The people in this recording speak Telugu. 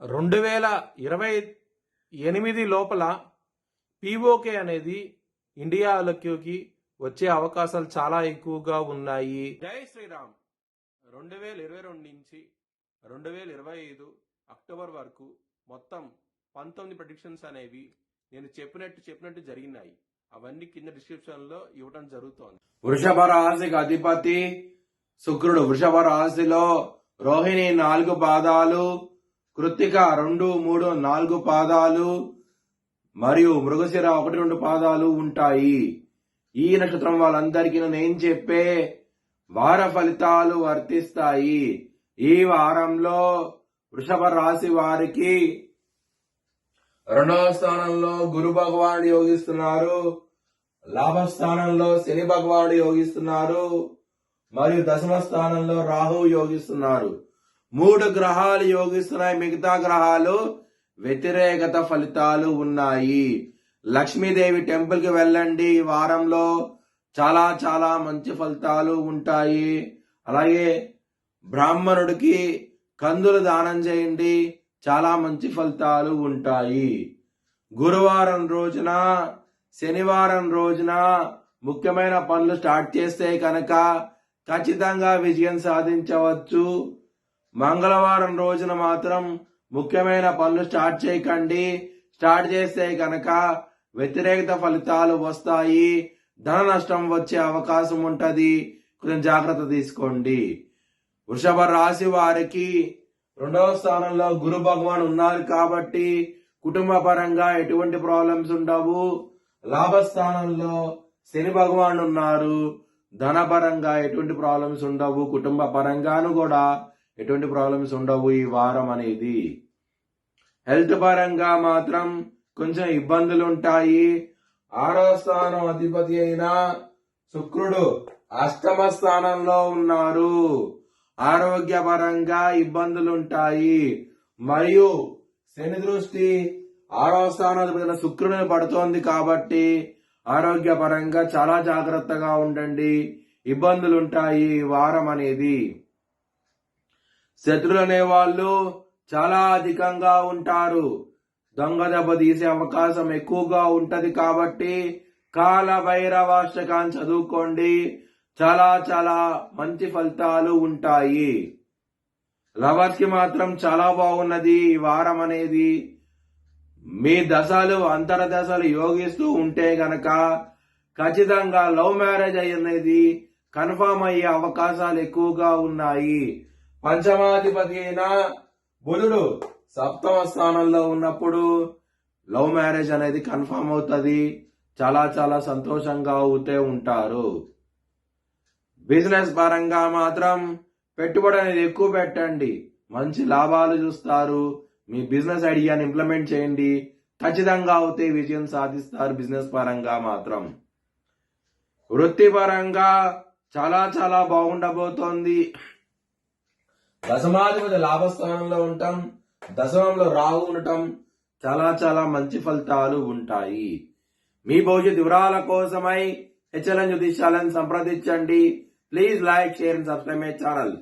2028 లోపల పీఓకే అనేది ఇండియాలోకి వచ్చే అవకాశాలు చాలా ఎక్కువగా ఉన్నాయి. జై శ్రీరామ్. 2022 నుంచి 2025 అక్టోబర్ వరకు మొత్తం 19 ప్రెడిక్షన్స్ అనేవి నేను చెప్పినట్టు జరిగినాయి. అవన్నీ కింద డిస్క్రిప్షన్ లో ఇవ్వడం జరుగుతోంది. వృషభ రాశికి అధిపతి శుక్రుడు. వృషభ రాశిలో రోహిణి 4 పాదాలు, కృత్తిక 2, 3, 4 పాదాలు మరియు మృగశిర 1, 2 పాదాలు ఉంటాయి. ఈ నక్షత్రం వాళ్ళందరికీ నేను చెప్పే వార ఫలితాలు వర్తిస్తాయి. ఈ వారంలో వృషభ రాశి వారికి 2వ స్థానంలో గురు భగవానుడు యోగిస్తున్నారు, లాభస్థానంలో శని భగవానుడు యోగిస్తున్నారు మరియు 10వ స్థానంలో రాహువు యోగిస్తున్నారు. 3 గ్రహాలు యోగిస్తున్నాయి, మిగతా గ్రహాలు వ్యతిరేకత ఫలితాలు ఉన్నాయి. లక్ష్మీదేవి టెంపుల్ కి వెళ్ళండి. ఈ వారంలో చాలా చాలా మంచి ఫలితాలు ఉంటాయి. అలాగే బ్రాహ్మణుడికి కందులు దానం చేయండి, చాలా మంచి ఫలితాలు ఉంటాయి. గురువారం రోజున, శనివారం రోజున ముఖ్యమైన పనులు స్టార్ట్ చేస్తే కనుక ఖచ్చితంగా విజయం సాధించవచ్చు. మంగళవారం రోజున మాత్రం ముఖ్యమైన పనులు స్టార్ట్ చేయకండి. స్టార్ట్ చేస్తే కనుక వ్యతిరేకత ఫలితాలు వస్తాయి, ధన నష్టం వచ్చే అవకాశం ఉంటది. కొంచెం జాగ్రత్త తీసుకోండి. వృషభ రాశి వారికి 2వ స్థానంలో గురు భగవాన్ ఉన్నారు కాబట్టి కుటుంబ పరంగా ఎటువంటి ప్రాబ్లమ్స్ ఉండవు. లాభస్థానంలో శని భగవాన్ ఉన్నారు, ధనపరంగా ఎటువంటి ప్రాబ్లమ్స్ ఉండవు. కుటుంబ పరంగాను కూడా ఎటువంటి ప్రాబ్లమ్స్ ఉండవు ఈ వారం అనేది. హెల్త్ పరంగా మాత్రం కొంచెం ఇబ్బందులు ఉంటాయి. 6వ స్థానం అధిపతి అయిన శుక్రుడు 8వ స్థానంలో ఉన్నారు. ఆరోగ్యపరంగా ఇబ్బందులుంటాయి మరియు శని దృష్టి 6వ స్థానాధిపతి శుక్రుడిని పడుతోంది కాబట్టి ఆరోగ్యపరంగా చాలా జాగ్రత్తగా ఉండండి. ఇబ్బందులుంటాయి ఈ వారం అనేది. శత్రులు అనే వాళ్ళు చాలా అధికంగా ఉంటారు. దొంగ దెబ్బ తీసే అవకాశం ఎక్కువగా ఉంటది కాబట్టి కాల భైరవాష్టకాన్ని చదువుకోండి. చాలా చాలా మంచి ఫలితాలు ఉంటాయి. లవర్స్ కి మాత్రం చాలా బాగున్నది ఈ వారం అనేది. మీ దశలు అంతర్దశలు యోగిస్తూ ఉంటే గనక ఖచ్చితంగా లవ్ మ్యారేజ్ అనేది కన్ఫర్మ్ అయ్యే అవకాశాలు ఎక్కువగా ఉన్నాయి. పంచమాధిపతి అయిన బుధుడు 7వ స్థానంలో ఉన్నప్పుడు లవ్ మ్యారేజ్ అనేది కన్ఫర్మ్ అవుతుంది. చాలా చాలా సంతోషంగా అవుతూ ఉంటారు. బిజినెస్ పరంగా మాత్రం పెట్టుబడి అనేది ఎక్కువ పెట్టండి, మంచి లాభాలు చూస్తారు. మీ బిజినెస్ ఐడియాని ఇంప్లిమెంట్ చేయండి, ఖచ్చితంగా అవుతే విజయం సాధిస్తారు. బిజినెస్ పరంగా మాత్రం వృత్తిపరంగా చాలా చాలా బాగుండబోతోంది. దశమాధిపతి లాభస్థానంలో ఉండటం, దశమంలో రాహు ఉండటం చాలా చాలా మంచి ఫలితాలు ఉంటాయి. మీ భవిష్యత్ వివరాల కోసమై HLN జ్యోతిష్యాలను సంప్రదించండి. Please like, share and subscribe my channel.